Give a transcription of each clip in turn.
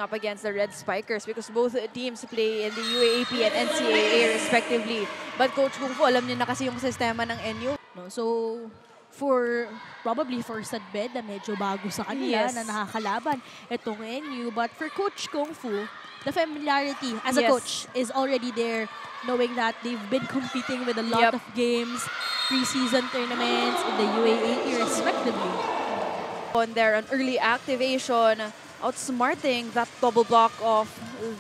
up against the Red Spikers because both teams play in the UAAP and NCAA respectively. But Coach Kung Fu, alam niyo na kasi yung sistema ng NU. No? So, probably for Sanbeda, medyo bago sa kanila na nakakalaban itong NU. But for Coach Kung Fu, the familiarity as a coach is already there, knowing that they've been competing with a lot of games, preseason tournaments in the UAAP respectively. On there, an early activation, outsmarting that double block of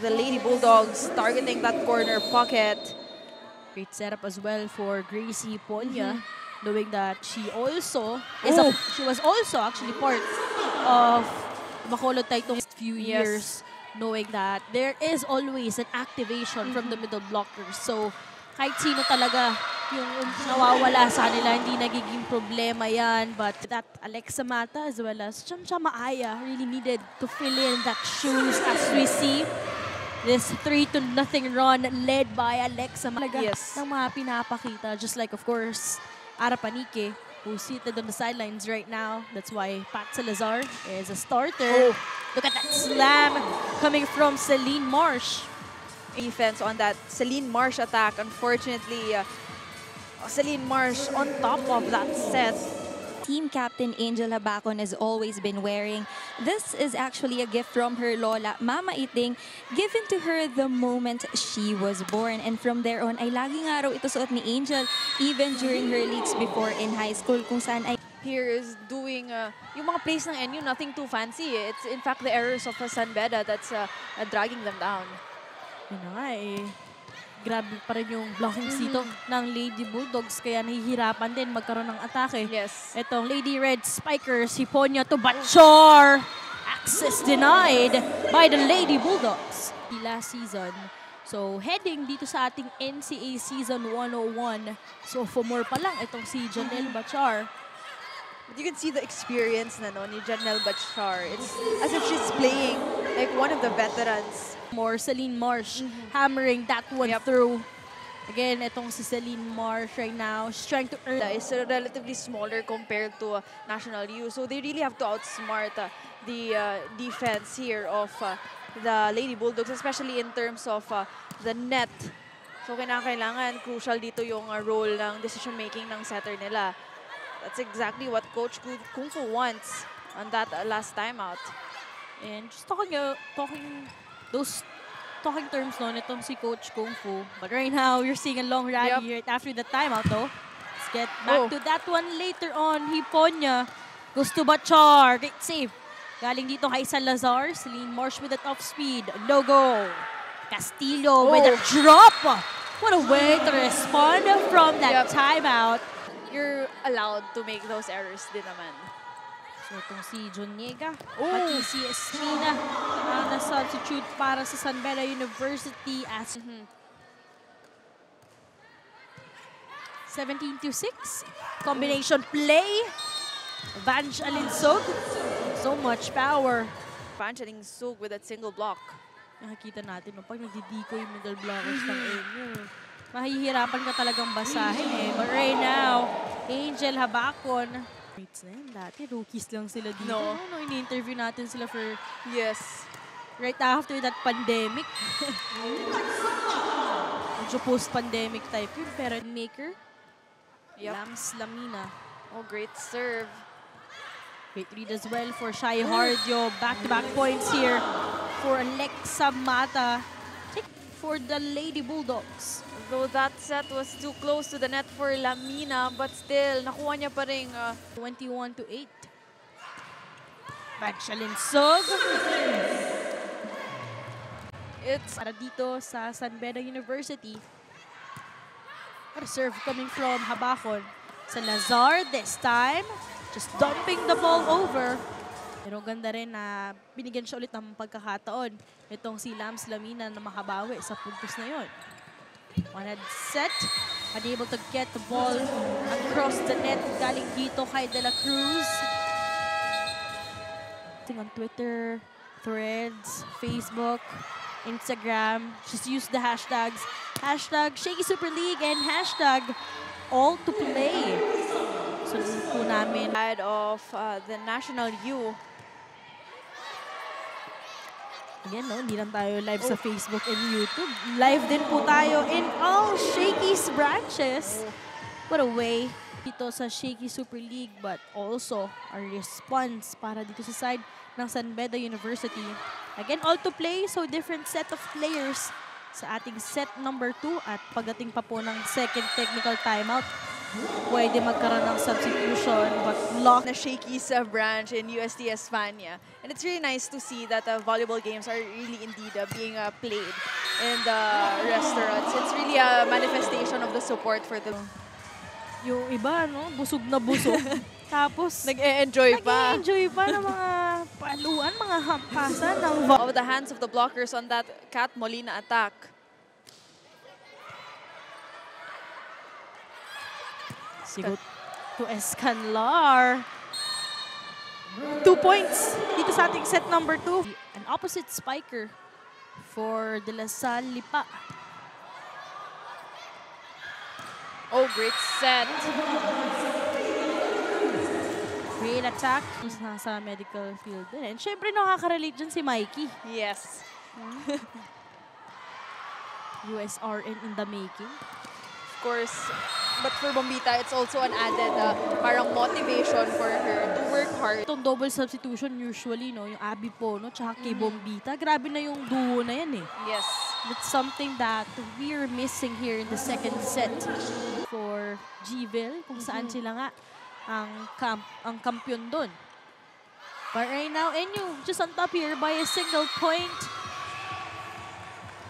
the Lady Bulldogs, targeting that corner pocket. Great setup as well for Gracie Ponya, knowing that she also she was also actually part of Bacolod Title's few years, knowing that there is always an activation from the middle blockers. So kahit sino talaga yung nawawala sa nila, hindi nagiging problema yan. But that Alexa Mata as well as Chamcha Maaya really needed to fill in that shoes as we see this 3-0 run led by Alexa Mata. Ng mga pinapakita, just like of course Ara Panique, who's seated on the sidelines right now. That's why Pat Salazar is a starter. Look at that slam coming from Celine Marsh. Defense on that Celine Marsh attack. Unfortunately, Celine Marsh on top of that set. Team captain Angel Habacon has always been wearing. This is actually a gift from her lola, Mama Iting, given to her the moment she was born. And from there on, ay lagi nga raw ito suot ni Angel, even during her leagues before in high school, kung saan ay here is doing yung mga plays ng NU, nothing too fancy. It's in fact the errors of Sanbeda that's dragging them down. Yun na nga grabe pa rin yung blocking dito ng Lady Bulldogs, kaya nahihirapan din magkaroon ng atake. Itong Lady Red Spikers, si Ponya to Bachar. Access denied by the Lady Bulldogs last season. So heading dito sa ating NCAA Season 101. So for more pa lang itong si Janelle Bachar. But you can see the experience na ni Janelle Bachar. It's as if she's playing like one of the veterans. More Celine Marsh hammering that one through. Again, itong si Celine Marsh right now, she's trying to earn. It's relatively smaller compared to National U. So they really have to outsmart the defense here of the Lady Bulldogs, especially in terms of the net. So kailangan crucial dito yung role ng decision-making ng setter nila. That's exactly what Coach Kung Fu wants on that last timeout. And just talking terms no, itong si Coach Kung Fu. But right now, you're seeing a long rally right after the timeout though. Let's get back to that one later on. Hiponya goes to Bachar. Great save. Galing dito kay Salazar. Celine Marsh with the top speed. No go. Castillo with a drop. What a way to respond from that timeout. You're allowed to make those errors din naman. So itong si Joniega, pati si Espina na substitute para sa Sanbeda University as 17-6. Combination play. Vange Alinsog. So much power. Vange Alinsog with that single block. Nakikita natin, pag nagdidiko yung middle blockers ng NU, mahihirapan ka talagang basahin But right now, Angel Habacon, dati rookies lang sila dito. No, ini-interview natin sila for right after that pandemic. Medyo post-pandemic type yun. Pero maker, Lams Lamina. Great serve. Great read as well for Shai Hardio. Back-to-back points here for Alexa Mata. For the Lady Bulldogs. Though that set was too close to the net for Lamina, but still, nakuha niya pa rin 21-8. Vange Alinsog. It's para dito sa Sanbeda University. What a serve coming from Habacon. Salazar this time. Just dumping the ball over. Pero ganda rin na binigyan siya ulit ng pagkakataon. Itong si Lams Lamina na makabawi sa puntos na yon. One-head set. Unable to get the ball across the net. Galing dito kay De La Cruz. On Twitter, Threads, Facebook, Instagram. Just use the hashtags. Hashtag Shaky Super League and hashtag All to Play. So po namin. Side of the National U. Again, no, hindi lang tayo live sa Facebook and YouTube. Live din po tayo in all Shakey's branches. What a way dito sa Shakey Super League, but also a response para dito sa side ng San Beda University. Again, all to play, so different set of players sa ating set number 2 at pagdating pa po ng second technical timeout, pwede magkaroon ng substitution but lock na Shakey's branch in UST Espana. And it's really nice to see that volleyball games are really indeed being played in the restaurants. It's really a manifestation of the support for the... Yung iba, no? Busog na busog. Tapos, nag-e-enjoy pa. Nag-e-enjoy pa ng mga paluan, mga hampasan ng of the hands of the blockers on that Kat Molina attack. Sigot to Escanlar. 2 points dito sa ating set number 2. An opposite spiker for De La Salle Lipa. Oh, great set. Great attack. Nasa medical field din. And syempre nakaka-relate dyan si Mikey. Yes. USRN in the making. Of course, but for Bombita, it's also an added parang motivation for her to work hard. Itong double substitution usually, no, yung Abby po, no, tsaka kay Bombita. Grabe na yung duo na yan eh. Yes. That's something that we're missing here in the second set for Gville, kung saan sila nga ang kampiyon doon. But right now, NU just on top here by a single point.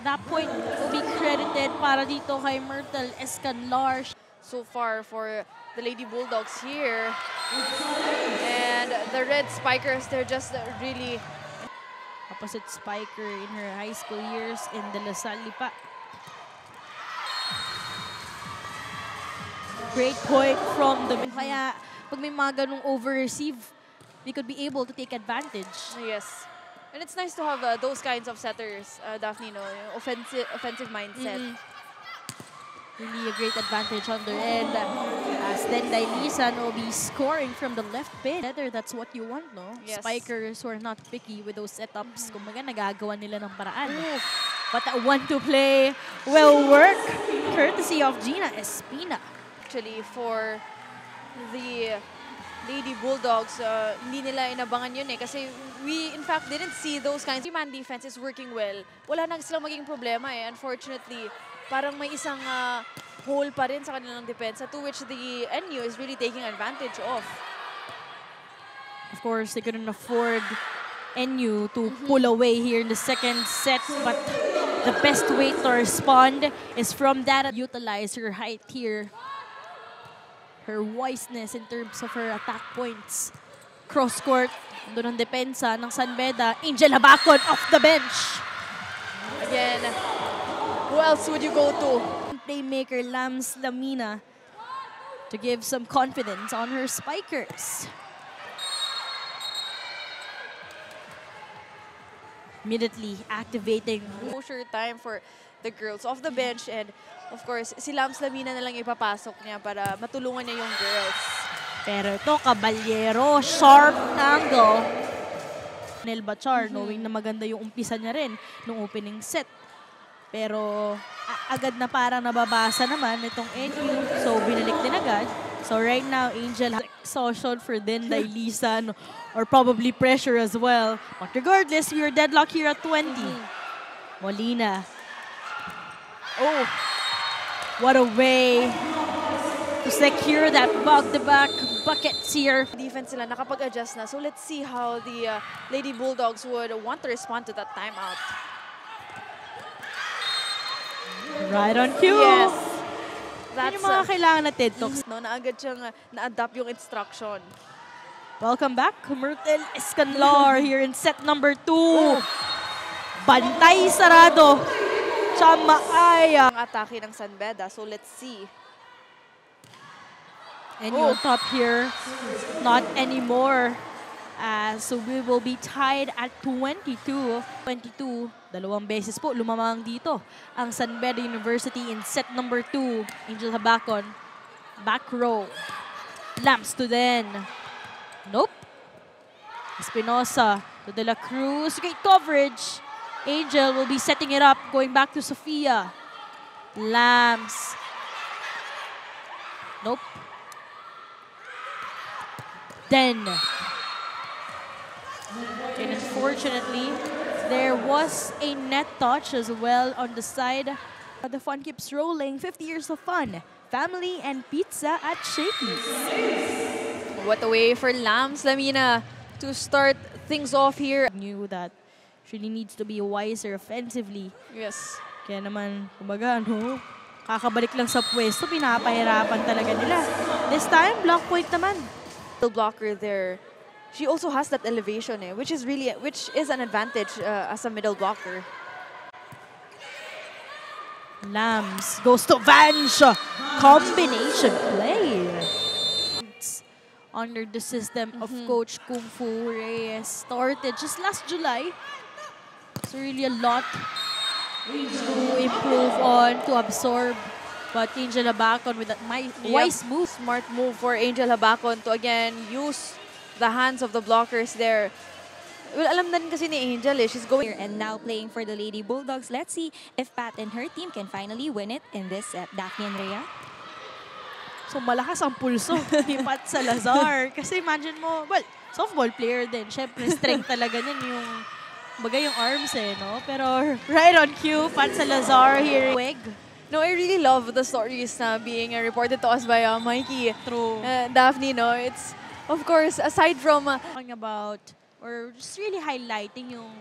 That point will be credited para dito kay Myrtle Escanlar. So far for the Lady Bulldogs here. And the Red Spikers, they're just really... Opposite spiker in her high school years in De La Salle Lipa. Great point from the... Kaya pag may mga ganung over-receive, they could be able to take advantage. Yes. And it's nice to have those kinds of setters, Daphne, no? Offensive mindset. Really a great advantage on their end. As Denday Lisan will be scoring from the left pin. That's what you want, no? Yes. Spikers who are not picky with those setups. Kumbaga, nagagawa nila ng paraan. But that one to play will work, courtesy of Gina Espina. Actually, for the Lady Bulldogs, hindi nila inabangan yun eh. Kasi we, in fact, didn't see those kinds. Man defense is working well. Wala na silang maging problema eh. Unfortunately, parang may isang hole pa rin sa kanilang depensa to which the NU is really taking advantage of. Of course, they couldn't afford NU to pull away here in the second set. But the best way to respond is from that. Utilize her height here. Her wiseness in terms of her attack points. Cross-court, doon ang depensa ng San Beda. Angel Habacon off the bench. Again, who else would you go to? Playmaker Lams Lamina to give some confidence on her spikers. Immediately activating. Closure time for the girls off the bench, and of course, si Lams Lamina na lang ipapasok niya para matulungan niya yung girls. Pero ito, Caballero, sharp angle. Nel Bachar, knowing na maganda yung umpisa niya rin nung opening set. Pero agad na parang nababasa naman itong NU. So, binalik din agad. So, right now, Angel exhaustion for Denday Lisan or probably pressure as well. But regardless, we are deadlocked here at 20. Molina. Oh, what a way to secure that back-to-back buckets here. Defense sila nakapag-adjust na. So, let's see how the Lady Bulldogs would want to respond to that timeout. Right on cue. Yes. That's yung mga kailangan na TED Talks. No, naagad siyang na-adapt yung instruction. Welcome back, Myrtle Escanlar here in set number 2. Bantay sarado. Chamaaya. Ang atake ng San Beda. So, let's see. And on top here, not anymore. So we will be tied at 22. 22. Dalawang beses po lumamang dito ang San Beda University in set number 2. Angel Habacon, back row. Lamps to Den. Nope. Espinosa to De La Cruz. Great coverage. Angel will be setting it up, going back to Sophia. Lams. Nope. Then. And unfortunately, there was a net touch as well on the side. The fun keeps rolling. 50 years of fun. Family and pizza at Shakey's. What a way for Lams Lamina to start things off here. Knew that she really needs to be wiser offensively. Yes. Kaya naman, kumbaga, kakabalik lang sa pwesto, pinapahirapan talaga nila. This time, block point naman. The blocker there. She also has that elevation, which is an advantage as a middle blocker. Lams goes to Vanch. Combination play. Under the system of Coach Kung Fu Reyes started just last July. So really a lot to improve on, to absorb. But Angel Habacon with that wise move. Smart move for Angel Habacon to again use the hands of the blockers there. Well, alam na rin kasi ni Angel she's going. And now playing for the Lady Bulldogs. Let's see if Pat and her team can finally win it in this set. Daphne and Rhea. So malakas ang pulso ni Pat Salazar. Kasi imagine mo, well, softball player din. Siyempre, strength talaga niyan yung, bagay yung arms no? Pero right on cue, Pat Salazar here. No, I really love the stories na being reported to us by Mikey. True. Daphne, no? It's, of course, aside from... talking about, or just really highlighting yung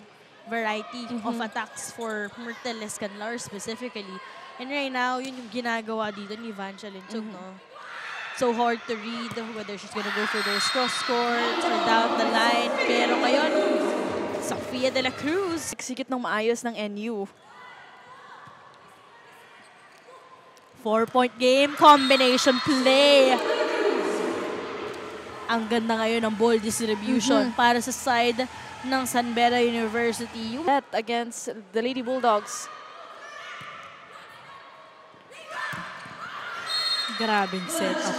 variety of attacks for Myrtle Escanlar specifically. And right now, yun yung ginagawa dito ni Vancha Linsog, no? So hard to read whether she's gonna go for those cross courts or down the line. Pero ngayon, Sofia de la Cruz. Sikit ng maayos ng NU. 4-point game, combination play. Ang ganda ngayon ng ball distribution para sa side ng San Beda University. That against the Lady Bulldogs. Grabing setup.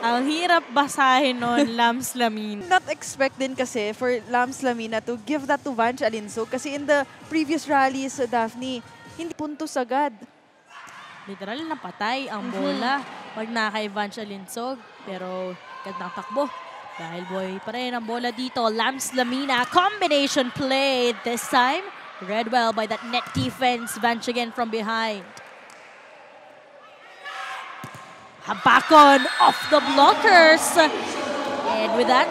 Ang hirap basahin nun, Lams Lamina. Not expect din kasi for Lams Lamina to give that to Vanch Alinsog kasi in the previous rallies, Daphne, hindi puntos agad. Literal napatay ang bola pag nakay Vanch Alinsog. Pero gandang takbo. Dahil boy pa rin ang bola dito. Lams Lamina, combination play this time. Read well by that net defense. Vanch again from behind. Habacon off the blockers. And with that,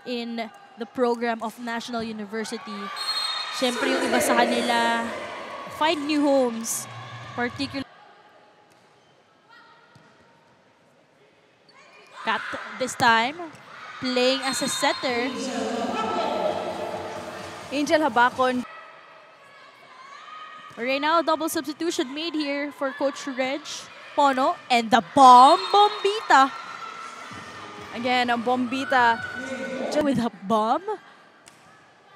in the program of National University, syempre yung iba sa kanila, find new homes. Particularly, Kat this time, playing as a setter. Angel Habacon. Right now, double substitution made here for Coach Reg Pono and the Bombita. Again, ang Bombita with a bomb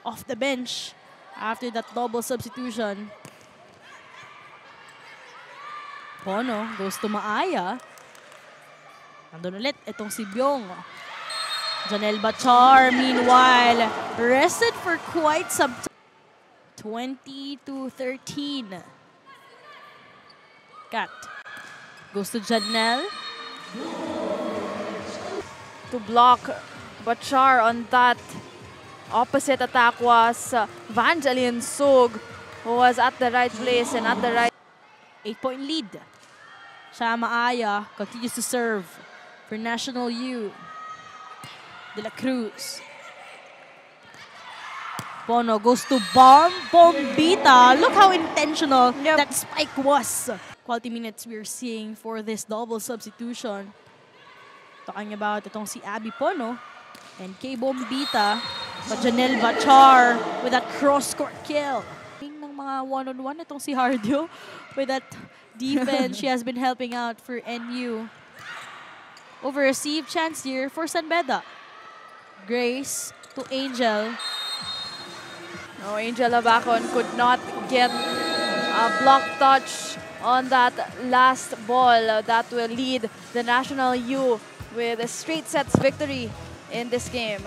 off the bench after that double substitution. Pono goes to Maaya. Nandun ulit itong si Byong. Janelle Bachar, meanwhile, rested for quite some time. 20-13. Kat goes to Janelle. to block Bachar on that opposite attack was Vanch Alinsog, who was at the right place and at the right. 8-point lead. Siya Maaya continues to serve for National U. De La Cruz. Pono goes to Bombita. Look how intentional that spike was. Quality minutes we're seeing for this double substitution. Talking about itong si Abby Pono and Kay Bombita. But Janelle Bachar with that cross-court kill. Ng mga one-on-one itong si Hardio with that defense. She has been helping out for NU. Over-received chance here for San Beda. Grace to Angel. No, Angel Habacon could not get a block touch on that last ball that will lead the National U with a straight sets victory in this game.